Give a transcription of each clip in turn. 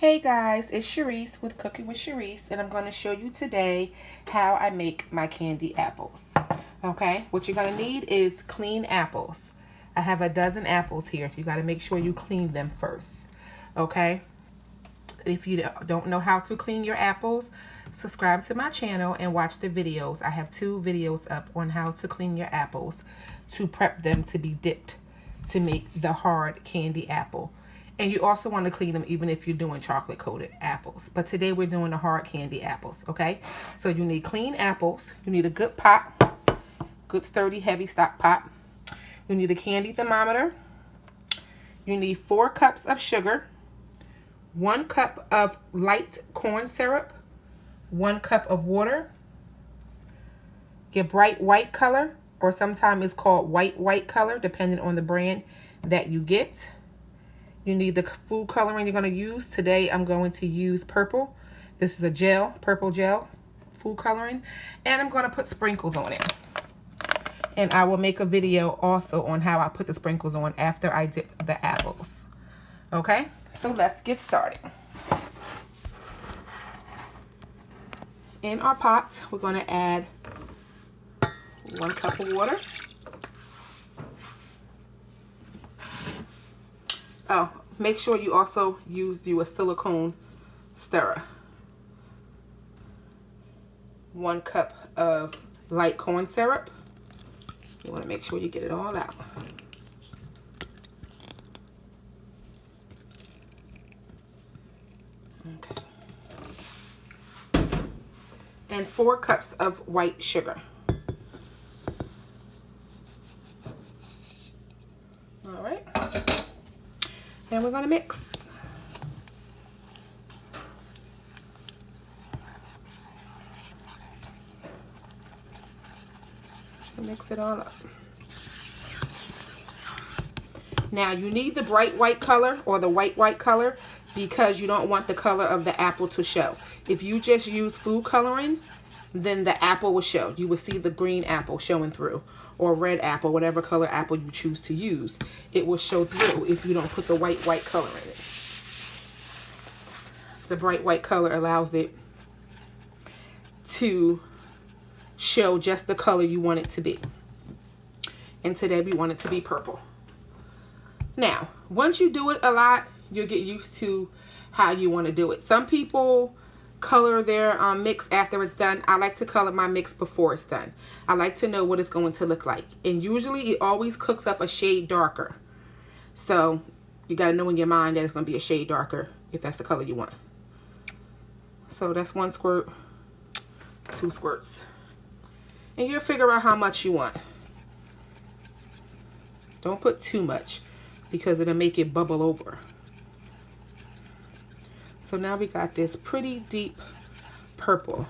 Hey guys, it's Sharice with Cooking with Sharice, and I'm going to show you today how I make my candy apples. Okay, what you're going to need is clean apples. I have a dozen apples here. You got to make sure you clean them first. Okay, if you don't know how to clean your apples, subscribe to my channel and watch the videos. I have 2 videos up on how to clean your apples to prep them to be dipped to make the hard candy apple. And you also want to clean them even if you're doing chocolate coated apples. But today we're doing the hard candy apples, okay? So you need clean apples. You need a good pot, good sturdy heavy stock pot. You need a candy thermometer. You need 4 cups of sugar, 1 cup of light corn syrup, 1 cup of water, your bright white color, or sometimes it's called white color, depending on the brand that you get. You need the food coloring you're going to use. Today I'm going to use purple. This is a gel, purple gel food coloring. And I'm going to put sprinkles on it. And I will make a video also on how I put the sprinkles on after I dip the apples. Okay, so let's get started. In our pot, we're going to add 1 cup of water. Oh, make sure you also use a silicone stirrer. 1 cup of light corn syrup. You want to make sure you get it all out. Okay. And 4 cups of white sugar. All right. And we're going to mix. Mix it all up. Now you need the bright white color or the white color because you don't want the color of the apple to show. If you just use food coloring, then the apple will show. You will see the green apple showing through, or red apple, whatever color apple you choose to use. It will show through if you don't put the white color in it. The bright white color allows it to show just the color you want it to be. And today we want it to be purple. Now, once you do it a lot, you'll get used to how you want to do it. Some people color their mix after it's done. I like to color my mix before it's done. I like to know what it's going to look like. And usually it always cooks up a shade darker. So you got to know in your mind that it's going to be a shade darker if that's the color you want. So that's 1 squirt, 2 squirts. And you'll figure out how much you want. Don't put too much because it'll make it bubble over. So now we got this pretty deep purple.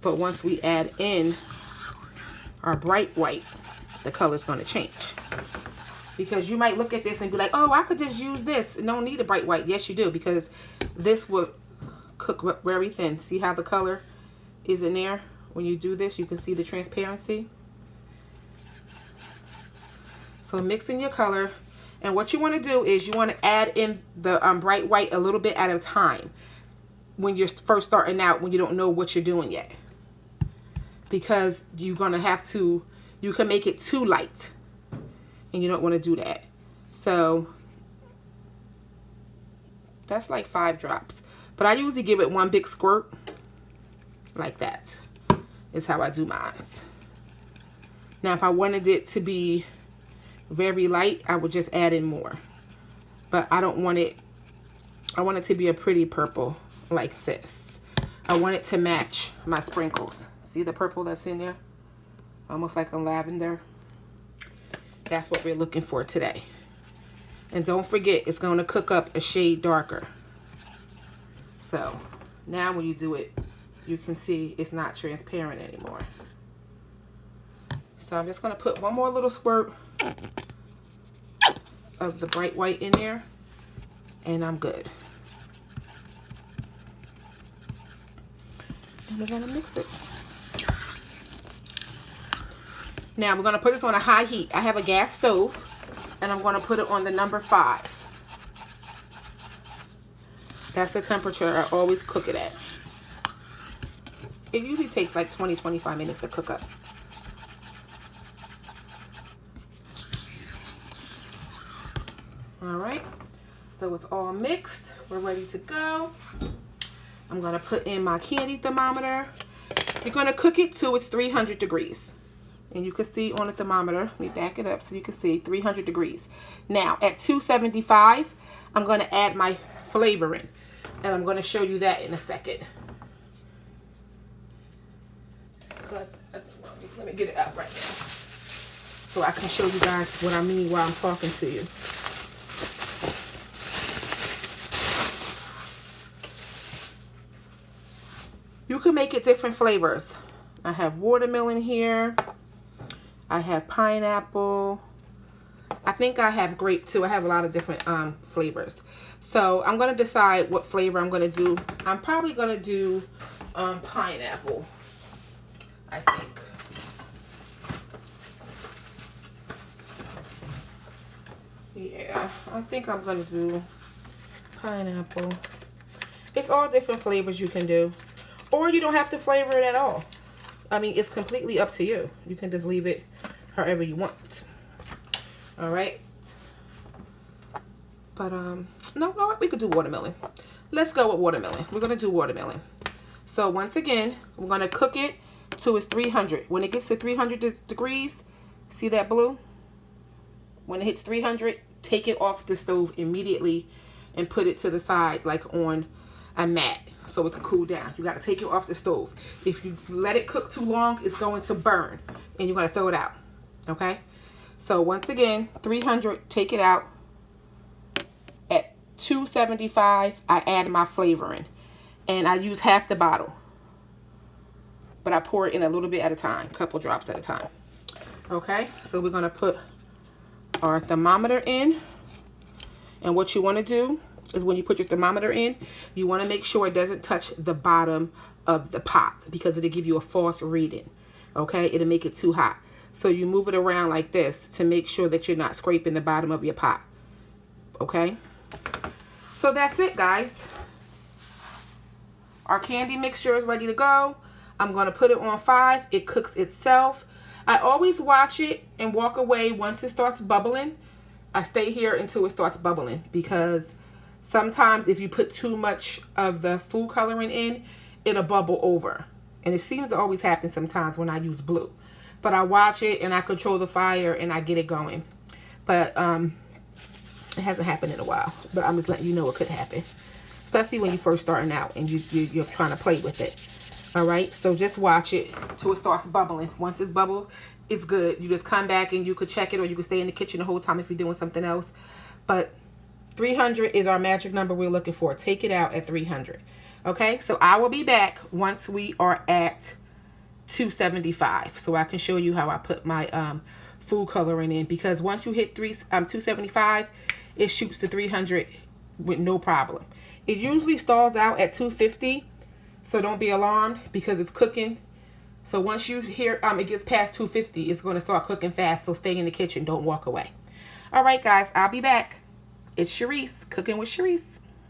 But once we add in our bright white, the color's going to change. Because you might look at this and be like, oh, I could just use this. No need a bright white. Yes, you do, because this will cook very thin. See how the color is in there? When you do this, you can see the transparency. So mix in your color. And what you want to do is you want to add in the bright white a little bit at a time when you're first starting out, when you don't know what you're doing yet. Because you're going to have to, you can make it too light. And you don't want to do that. So that's like 5 drops. But I usually give it 1 big squirt. Like that is how I do mine. Now if I wanted it to be very light, I would just add in more. But I don't want it, I want it to be a pretty purple like this. I want it to match my sprinkles. See the purple that's in there? Almost like a lavender. That's what we're looking for today. And don't forget, it's going to cook up a shade darker. So now when you do it, you can see it's not transparent anymore. So I'm just going to put 1 more little squirt of the bright white in there, and I'm good. And we're going to mix it. Now we're going to put this on a high heat. I have a gas stove, and I'm going to put it on the number 5. That's the temperature I always cook it at. It usually takes like 20-25 minutes to cook up. All right, so it's all mixed. We're ready to go. I'm gonna put in my candy thermometer. You're gonna cook it till it's 300 degrees. And you can see on the thermometer, let me back it up so you can see 300 degrees. Now at 275, I'm gonna add my flavoring. And I'm gonna show you that in a second. Let me get it out right now so I can show you guys what I mean while I'm talking to you. You can make it different flavors. I have watermelon here. I have pineapple. I think I have grape too. I have a lot of different flavors. So I'm going to decide what flavor I'm going to do. I'm probably going to do pineapple, I think. Yeah, I think I'm going to do pineapple. It's all different flavors you can do. Or you don't have to flavor it at all. I mean, it's completely up to you. You can just leave it however you want. All right. But, no, we could do watermelon. Let's go with watermelon. We're going to do watermelon. So, once again, we're going to cook it till it's 300. When it gets to 300 degrees, see that blue? When it hits 300, take it off the stove immediately and put it to the side, like on a mat, so it can cool down. You got to take it off the stove. If you let it cook too long, it's going to burn and you're going to throw it out. Okay? So once again, 300, take it out. At 275, I add my flavoring and I use half the bottle, but I pour it in a little bit at a time, couple drops at a time. Okay? So we're going to put our thermometer in, and what you want to do is when you put your thermometer in, you want to make sure it doesn't touch the bottom of the pot because it'll give you a false reading. Okay, it'll make it too hot. So you move it around like this to make sure that you're not scraping the bottom of your pot. Okay, so that's it, guys. Our candy mixture is ready to go. I'm going to put it on 5. It cooks itself. I always watch it and walk away once it starts bubbling. I stay here until it starts bubbling because sometimes if you put too much of the food coloring in, it'll bubble over. And it seems to always happen sometimes when I use blue. But I watch it and I control the fire and I get it going. But it hasn't happened in a while. But I'm just letting you know it could happen. Especially when you're first starting out and you're trying to play with it. Alright, so just watch it till it starts bubbling. Once it's bubbled, it's good. You just come back and you could check it, or you could stay in the kitchen the whole time if you're doing something else. But 300 is our magic number we're looking for. Take it out at 300. Okay, so I will be back once we are at 275, so I can show you how I put my food coloring in, because once you hit 275, it shoots to 300 with no problem. It usually stalls out at 250, so don't be alarmed because it's cooking. So once you hear it gets past 250, it's going to start cooking fast, so stay in the kitchen, don't walk away. All right, guys, I'll be back. It's Sharice, Cooking with Sharice.